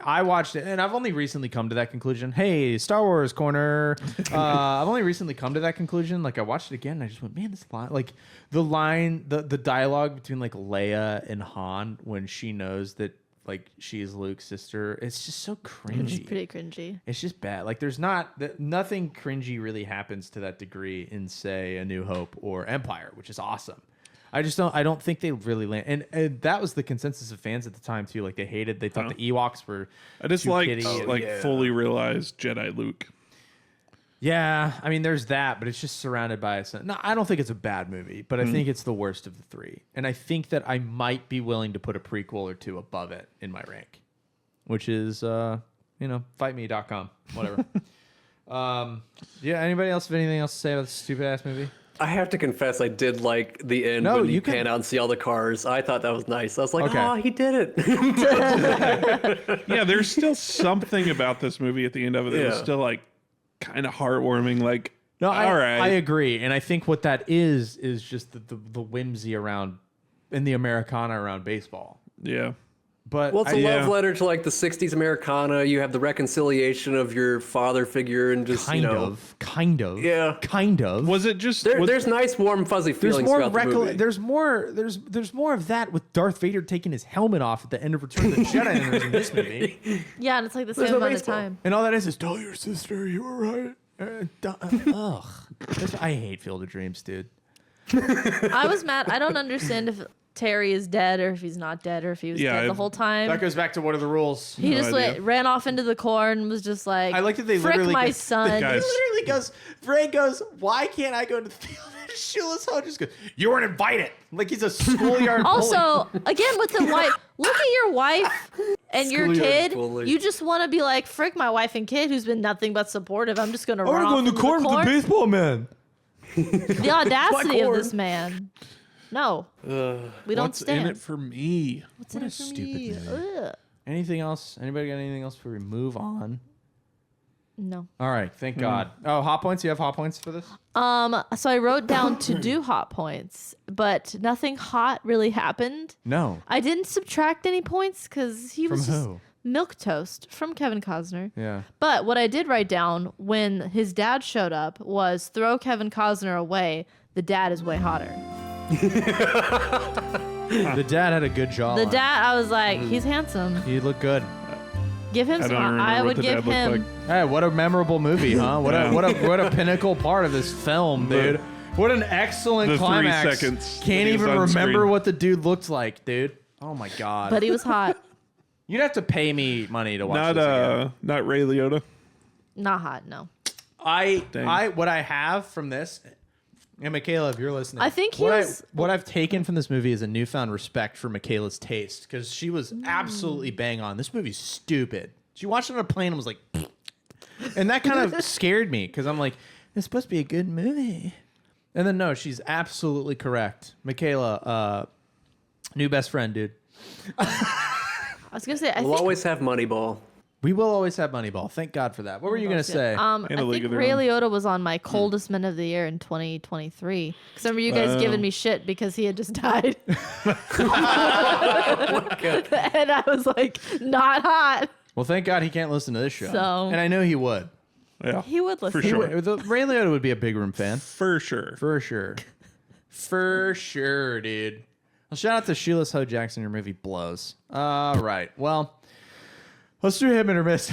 I watched it, and I've only recently come to that conclusion. Hey, Star Wars corner. I've only recently come to that conclusion. Like I watched it again, and I just went, man, this line, like the dialogue between like Leia and Han when she knows that like she is Luke's sister. It's just so cringy. It's pretty cringy. It's just bad. Like there's nothing cringy really happens to that degree in say A New Hope or Empire, which is awesome. I don't think they really land, and that was the consensus of fans at the time too. Like they thought the Ewoks were. I just too like kiddie and- fully realized Jedi Luke. Yeah, I mean, there's that, but it's just surrounded by a. No, I don't think it's a bad movie, but I think it's the worst of the three, and I think that I might be willing to put a prequel or two above it in my rank, which is fightme.com, whatever. Yeah. Anybody else have anything else to say about this stupid ass movie? I have to confess, I did like the end No, when you you can- pan out and see all the cars. I thought that was nice. I was like, Okay. oh, he did it. Yeah, there's still something about this movie at the end of it that was Yeah. still like kind of heartwarming. Like, No, all right. I agree, and I think what that is just the whimsy around and the Americana around baseball. Yeah. But Well, it's a I- love letter to like the 60s Americana. You have the reconciliation of your father figure and just, kind you know. of, kind of, Yeah. kind of. Was it just. There's nice, warm, fuzzy There's feelings more throughout the movie. there's more of that with Darth Vader taking his helmet off at the end of Return of the Jedi than there's in this movie. Yeah, and it's like the There's same no amount of baseball. time. And all that is tell your sister you were right. Ugh. I hate Field of Dreams, dude. I was mad. I don't understand if Terry is dead or if he's not dead or if he was Yeah, dead the whole time. That goes back to what are the rules? He just idea. ran off into the corn and was just like, I like that they frick literally my get- son. Guys. Literally goes, Ray goes, why can't I go to the field? And Shoeless Ho just goes, you weren't invited. Like he's a schoolyard bully. Also, again with the wife, look at your wife and your Schoolyard kid. bully. You just want to be like, frick my wife and kid who's been nothing but supportive. I'm just going to I run want to off go in the into corn with the baseball man. The audacity of corn. this man. No, we don't What's stand. in it for me? What's What in a it for stupid me? movie. Ugh. Anything else? Anybody got anything else before we move on? No. All right, thank God. Oh, hot points. You have hot points for this? So I wrote down to do hot points, but nothing hot really happened. No. I didn't subtract any points because he From was just who? milk toast from Kevin Costner. Yeah. But what I did write down when his dad showed up was throw Kevin Costner away. The dad is way hotter. The dad had a good jaw. The dad, I was like, he's handsome. He looked good. Give him I some. don't remember I what would the give dad looked him. Hey, what a memorable movie, huh? What Yeah. what a pinnacle part of this film, dude. What an excellent the 3 climax. seconds that Can't he was even on remember screen. what the dude looked like, dude. Oh my God. But he was hot. You'd have to pay me money to watch Not this again. not Ray Liotta. Not hot, no. Dang. What I have from this, and Michaela, if you're listening, I think he what was- what I've taken from this movie is a newfound respect for Michaela's taste because she was absolutely bang on. This movie's stupid. She watched it on a plane and was like, and that kind of scared me because I'm like, it's supposed to be a good movie, and then no, she's absolutely correct. Michaela, new best friend, dude. I was gonna say, I We'll think always have Moneyball. We will always have Moneyball. Thank God for that. What were you gonna say? I In a league think of their Ray own. Liotta was on my coldest men of the year in 2023. Because I remember you guys giving me shit because he had just died. And I was like, not hot. Well, thank God he can't listen to this show. So- And I know he would. Yeah. He would listen. For sure. Ray Liotta would be a big room fan. For sure. For sure. For sure, dude. Well, shout out to Shoeless Ho Jackson. Your movie blows. All right. Well, let's do him or miss.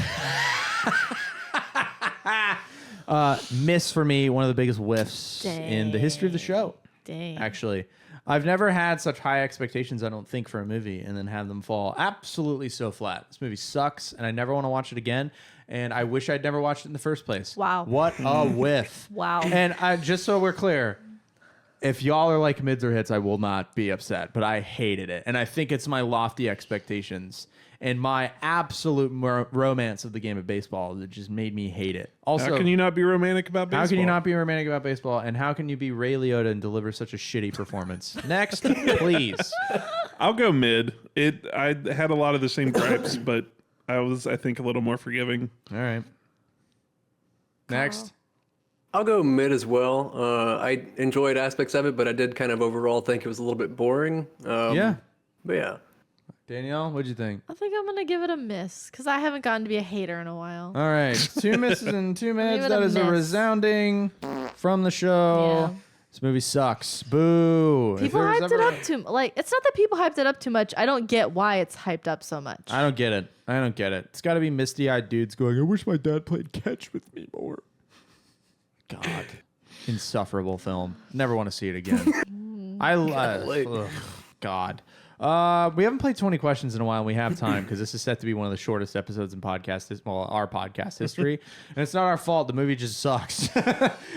Miss for me, one of the biggest whiffs in the history of the show. Dang. Actually, I've never had such high expectations, I don't think, for a movie and then have them fall absolutely so flat. This movie sucks and I never want to watch it again. And I wish I'd never watched it in the first place. Wow. What a whiff. Wow. And just so we're clear, if y'all are like mids or hits, I will not be upset. But I hated it, and I think it's my lofty expectations and my absolute romance of the game of baseball that just made me hate it. Also, How can you not be romantic about baseball? how can you not be romantic about baseball? And how can you be Ray Liotta and deliver such a shitty performance? Next, please. I'll go mid. I had a lot of the same gripes, but I think, a little more forgiving. All right. Next. I'll go mid as well. I enjoyed aspects of it, but I did kind of overall think it was a little bit boring. Yeah. But yeah. Danielle, what'd you think? I think I'm gonna give it a miss because I haven't gotten to be a hater in a while. All right. 2 misses in 2 minutes. Give it That a is a miss. resounding from the show. Yeah. This movie sucks. Boo. If People there was hyped ever- it up too. Like, it's not that people hyped it up too much. I don't get why it's hyped up so much. I don't get it. It's got to be misty-eyed dudes going, I wish my dad played catch with me more. God. Insufferable film. Never want to see it again. Ugh, God. We haven't played 20 questions in a while, and we have time because this is set to be one of the shortest episodes in our podcast history. And it's not our fault. The movie just sucks.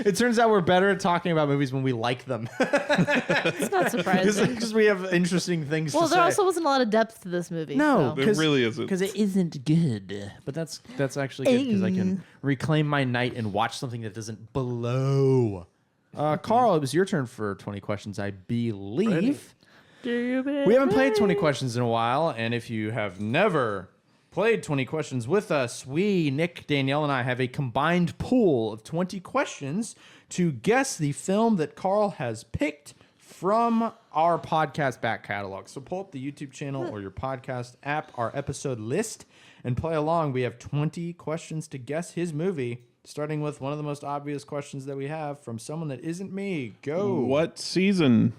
It turns out we're better at talking about movies when we like them. It's not surprising. Because we have interesting things Well, to say. there also wasn't a lot of depth to this movie. No, so. It really isn't. because it isn't good. But that's actually good because I can reclaim my night and watch something that doesn't blow. Carl, it was your turn for 20 questions, I believe. We haven't played 20 questions in a while, and if you have never played 20 questions with us, we, Nick, Danielle, and I have a combined pool of 20 questions to guess the film that Carl has picked from our podcast back catalog. So pull up the YouTube channel or your podcast app, our episode list, and play along. We have 20 questions to guess his movie, starting with one of the most obvious questions that we have from someone that isn't me. Go. What season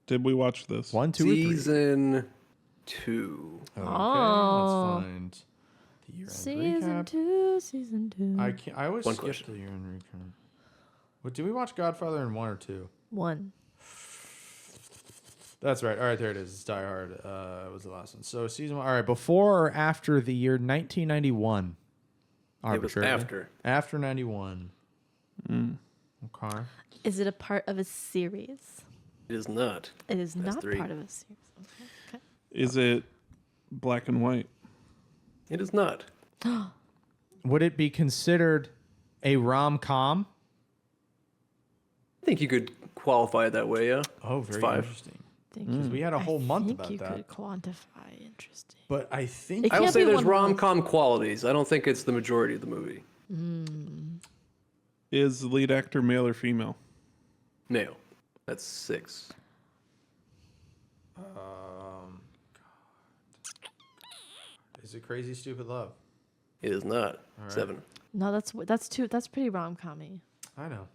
did we watch this? 1, 2, or 3? Season 2. Okay, Oh. let's find the year-end Season recap. 2, season 2. I always One skip question. the year-end recap. What did we watch Godfather in 1 or 2? 1. That's right. All right, there it is. It's Die Hard. Was the last one. So season 1. All right, before or after the year 1991? It was after. After 91. Okay. Is it a part of a series? It is not. It is That's not 3. part of a series. Okay. Is it black and white? It is not. Would it be considered a rom-com? I think you could qualify it that way, yeah. Oh, It's very 5. interesting. Thank Because you. we had a whole month think about you that. could quantify. Interesting. But I think It I will can't say be there's one of those- rom-com qualities. I don't think it's the majority of the movie. Is the lead actor male or female? No. That's 6. Is it Crazy Stupid Love? It is not. right. 7. No, that's too. That's pretty rom-com-y. I know.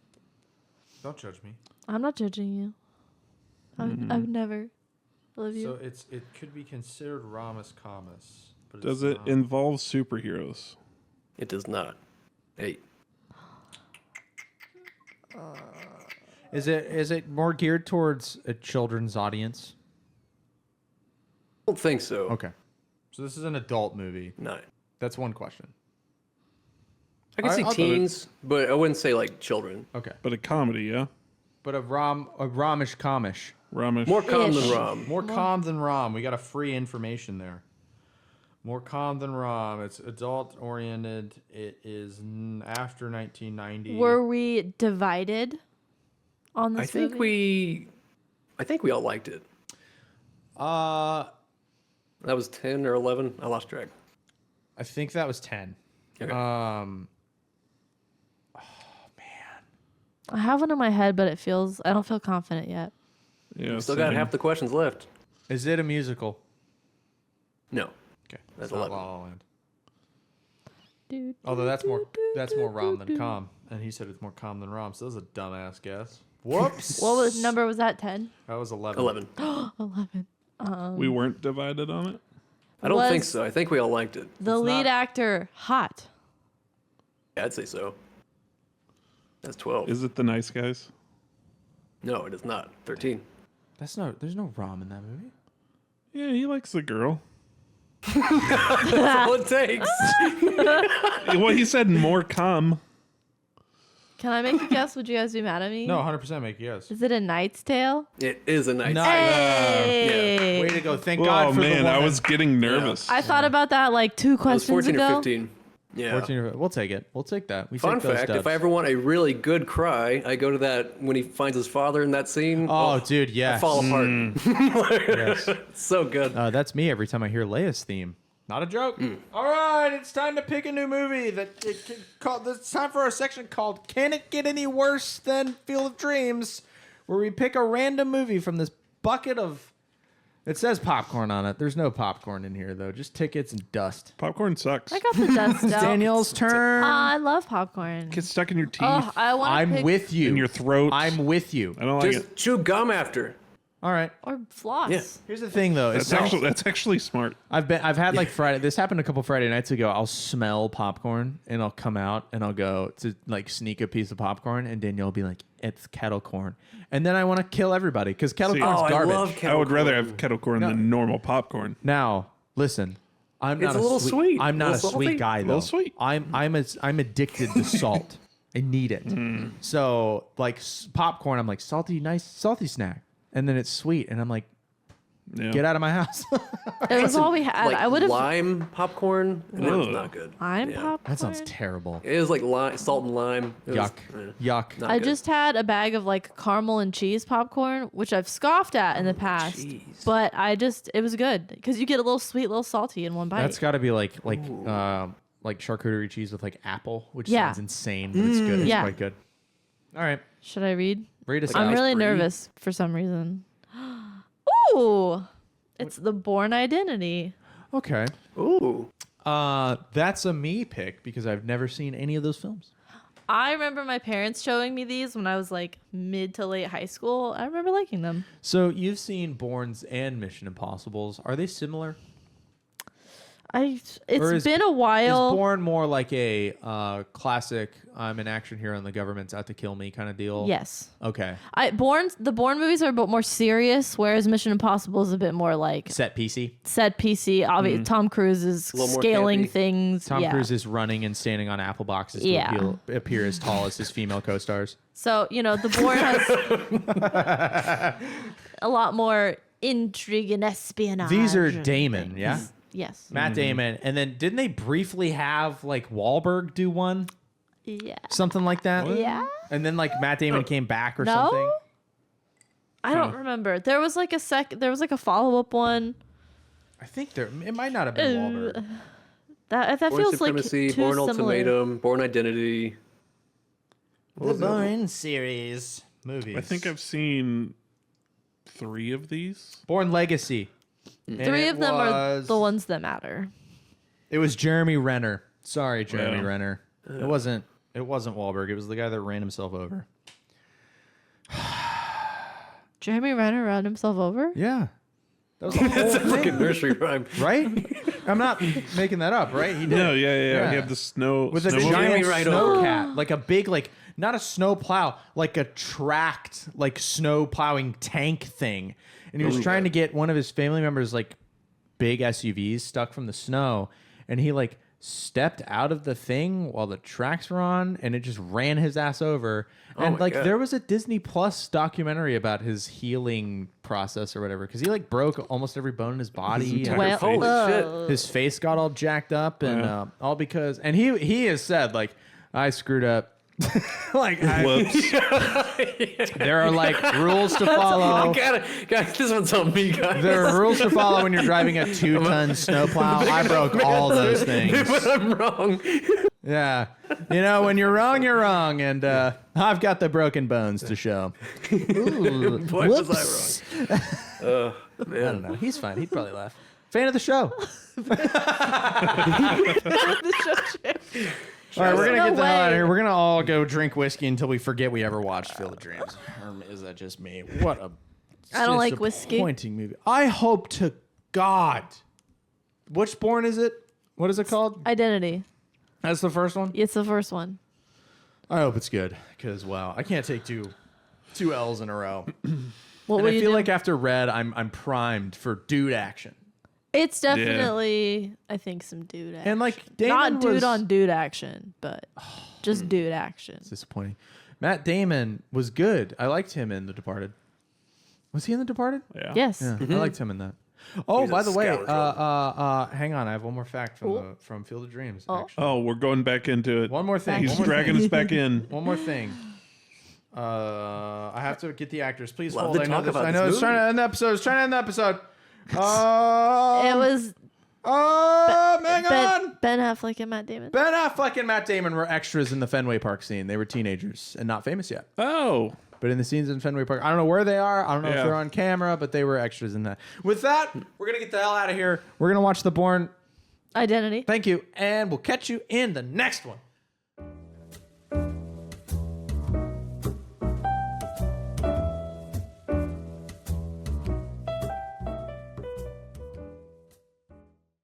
Don't judge me. I'm not judging you. I would never. Love you. So it could be considered Ramus Camus. But Does it's it not. involve superheroes? It does not. 8. Is it more geared towards a children's audience? I don't think so. Okay. So this is an adult movie. 9. That's one question. I can I- see I'll- teens, but I wouldn't say like children. Okay. But a comedy, yeah? But a Romish Comish. Ramesh. More calm than Ish. rom. More calm than Rom. We got a free information there. More calm than Rom. It's adult oriented. It is after 1990. Were we divided on this I think movie? we all liked it. I That was 10 or 11. I lost track. think that was 10. Okay. I have one in my head, but I don't feel confident yet. Yeah, Still got same. half the questions left. Is it a musical? No. Okay. That's It's not 11. La La Land. Dude, Although that's more Rom than calm, and he said it's more calm than Rom. So that was a dumbass guess. Whoops. what number was that? 10? That was 11. 11. 11. We weren't divided on it? I don't think Was so. I think we all liked it. The It's lead not- actor hot? Yeah, I'd say so. That's 12. Is it The Nice Guys? No, it is not. 13. There's no Rom in that movie. Yeah, he likes the girl. That's all it takes. Well, he said more calm. Can I make a guess? Would you guys be mad at me? No, 100% make yes. Is it A Knight's Tale? It is a nice. Nice. Hey! Way to go. Thank God Oh for the man, I woman. was getting nervous. I thought about that like 2 It was questions 14 ago. or 15. Yeah. 14 or, we'll take it. We'll take that. We Fun take those fact, dubs. if I ever want a really good cry, I go to that when he finds his father in that scene. Oh, dude, I yes. fall apart. Yes. It's so good. That's me every time I hear Leia's theme. Not a joke. All right, it's time to pick a new movie. It's time for a section called "Can It Get Any Worse Than Field of Dreams?" where we pick a random movie from this bucket of. It says popcorn on it. There's no popcorn in here though. Just tickets and dust. Popcorn sucks. I got the dust out. Daniel's turn. I love popcorn. Gets stuck in your teeth, Oh, I want to I'm pick with you. in your throat. I'm with you. I don't like Just it. chew gum after. All right. or floss. Yeah. Here's the thing though. That's actually smart. I've had like Friday. This happened a couple Friday nights ago. I'll smell popcorn and I'll come out and I'll go to like sneak a piece of popcorn and Danielle will be like, "It's kettle corn," and then I want to kill everybody because kettle See, corn's Oh, I garbage. love I kettle would rather corn. have kettle corn than normal popcorn. Now listen, I'm It's not a little sweet. I'm not a Little sweet salty. guy though. Little sweet. I'm addicted to salt. I need it. So like popcorn, I'm like salty, nice salty snack, and then it's sweet, and I'm like, Yeah. get out of my house. It was all we had. Like I would have lime popcorn, and it was Ugh. not good. lime Yeah. popcorn. That sounds terrible. It was like lime, salt and lime. It was, Yuck. Yuck. not I good. just had a bag of like caramel and cheese popcorn, which I've scoffed at in the past. cheese. But it was good because you get a little sweet, a little salty in one bite. That's got to be like charcuterie cheese with like apple, which Yeah. sounds insane, but it's good. It's Yeah. quite good. All right, Should I read? read us I'm out. really Brie? nervous for some reason. Ooh, it's The Bourne Identity. Okay, Ooh. that's a me pick because I've never seen any of those films. I remember my parents showing me these when I was like mid to late high school. I remember liking them. So you've seen Bournes and Mission Impossibles. Are they similar? Or It's is- been a while. Is Bourne more like a classic? I'm an action hero and the government's out to kill me kind of deal. Yes. Okay. The Bourne movies are a bit more serious, whereas Mission Impossible is a bit more like Set PC. set PC. Obviously, Tom Cruise is little more scaling campy. thing. Tom yeah. Cruise is running and standing on apple boxes to Yeah. appear as tall as his female co-stars. So, the Bourne has a lot more intrigue and espionage. These are and Damon, things. yeah? Yes. Matt Damon, and then didn't they briefly have like Wahlberg do one, Yeah. something like that? Yeah. And then like Matt Damon came back or No? something. I don't remember. There was like a follow-up one. I think it might not have been Wahlberg. That Born feels like Supremacy, too Born similar. Ultimatum, Born Identity. The Bourne series movies. I think I've seen 3 of these. Bourne Legacy. And 3 it of them are was- the ones that matter. It was Jeremy Renner. Sorry, Jeremy Yeah. Renner. It wasn't Wahlberg. It was the guy that ran himself over. Jeremy Renner ran himself over? Yeah. That was the whole Sounds like a thing, nursery rhyme. right? I'm not making that up, right? He did. No, yeah. Yeah. He had the snow With a snowmobile. giant right snow over. cat, like a big, like not a snow plow, like a tracked, like snow plowing tank thing. And he was trying to get one of his family members, like big SUVs stuck from the snow, and he like stepped out of the thing while the tracks were on, and it just ran his ass over. And my like God. there was a Disney Plus documentary about his healing process or whatever, because he like broke almost every bone in his body. and- entire Well, Holy shit. his face got all jacked up and Yeah. all because and he has said like I screwed up. Like Whoops. there are like rules to follow. Guys, this one's on me, guys. There are rules to follow when you're driving a 2-ton snowplow. I broke all those things. But I'm wrong. Yeah, when you're wrong, and I've got the broken bones to show. Ooh, Boy, was whoops. I wrong. I don't know. He's fine. He'd probably laugh. Fan of the show. All right, we're gonna No get the hell out of way. here. We're gonna all go drink whiskey until we forget we ever watched Field of Dreams. Or is that just me? What a I don't like whiskey. disappointing movie. I hope to God. Which Bourne is it? What is it called? Identity. That's the first one. It's the first one. I hope it's good because wow, I can't take two L's in a row. What And will I you feel do? like after Red, I'm primed for dude action. It's definitely, I think, some dude action. And like Damon not dude was, on dude action, but just dude action. It's disappointing. Matt Damon was good. I liked him in The Departed. Was he in The Departed? Yeah. Yes. Yeah, I liked him in that. Oh, He's a by the way, scoundrel. hang on. I have one more fact from Field of Dreams. Oh. Actually. Oh, we're going back into it. One more thing. He's one more dragging thing. us back in. One more thing. I have to get the actors. Please Love hold. to I know talk this. about I this know it's movie. trying to end the episode. It's trying to end the episode. It was Hang on. Ben Affleck and Matt Damon. Ben Affleck and Matt Damon were extras in the Fenway Park scene. They were teenagers and not famous yet. Oh. But in the scenes in Fenway Park, I don't know where they are. I don't know if Yeah. they're on camera, but they were extras in that. With that, we're going to get the hell out of here. We're going to watch The Bourne. Identity. Thank you. And we'll catch you in the next one.